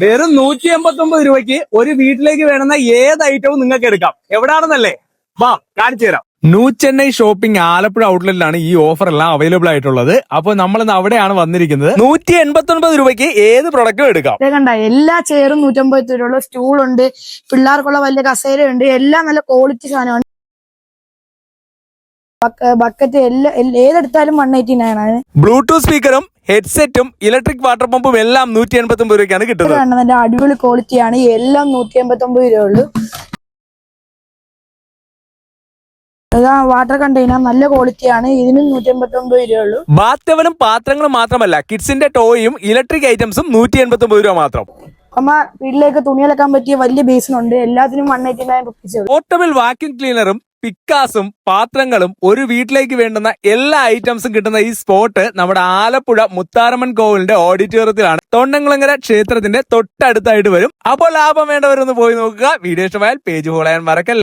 വെറും 189 രൂപയ്ക്ക് ഒരു വീട്ടിലേക്ക് വേണമെന്ന ഏത് ഐറ്റവും നിങ്ങൾക്ക് എടുക്കാം. എവിടാണെന്നല്ലേ, വാ കാണിച്ചു തരാം. ന്യൂ ചെന്നൈ ഷോപ്പിംഗ് ആലപ്പുഴ ഔട്ട്ലെറ്റിലാണ് ഈ ഓഫർ എല്ലാം അവൈലബിൾ ആയിട്ടുള്ളത്. അപ്പൊ നമ്മൾ ഇന്ന് അവിടെയാണ് വന്നിരിക്കുന്നത്. 189 രൂപയ്ക്ക് ഏത് പ്രൊഡക്റ്റും എടുക്കാം. കണ്ട എല്ലാ ചെയറും 150 രൂപയുള്ള സ്റ്റൂൾ ഉണ്ട്, പിള്ളേർക്കുള്ള വലിയ കസേര ഉണ്ട്, എല്ലാം നല്ല ക്വാളിറ്റി സാധനമാണ്. ബക്കറ്റ് എല്ലാം ഏതെടുത്താലും 189 ആണ്. ബ്ലൂടൂത്ത് സ്പീക്കറും ഹെഡ്സെറ്റും ഇലക്ട്രിക് വാട്ടർ പമ്പും എല്ലാം 189 രൂപയ്ക്കാണ് കിട്ടുന്നത്. നല്ല അടിപൊളി ക്വാളിറ്റിയാണ്, എല്ലാം 189 രൂപ ഉള്ളു. വാട്ടർ കണ്ടെയ്നർ നല്ല ക്വാളിറ്റിയാണ്, ഇതിനും 189 രൂപ ഉള്ളു. ബാത്തവനും പാത്രങ്ങളും മാത്രമല്ല, കിഡ്സിന്റെ ടോയും ഇലക്ട്രിക് ഐറ്റംസും 189 രൂപ മാത്രം. അമ്മ വീട്ടിലേക്ക് തുണി അലക്കാൻ പറ്റിയ വലിയ ബേസിനുണ്ട്, എല്ലാത്തിനും 189 റുപ്പീസ്. പോർട്ടബിൾ വാക്യൂം ക്ലീനറും പിക്കാസും പാത്രങ്ങളും ഒരു വീട്ടിലേക്ക് വേണ്ടുന്ന എല്ലാ ഐറ്റംസും കിട്ടുന്ന ഈ സ്പോട്ട് നമ്മുടെ ആലപ്പുഴ മുത്താരമ്മൻ കോവിലിന്റെ ഓഡിറ്റോറിയത്തിലാണ്. തൊണ്ടംകുളങ്ങര ക്ഷേത്രത്തിന്റെ തൊട്ടടുത്തായിട്ട് വരും. അപ്പോൾ ലാഭം വേണ്ടവരൊന്ന് പോയി നോക്കുക. വീഡിയോ ഇഷ്ടമായാൽ പേജ് ഫോളോ ചെയ്യാൻ മറക്കല്ല.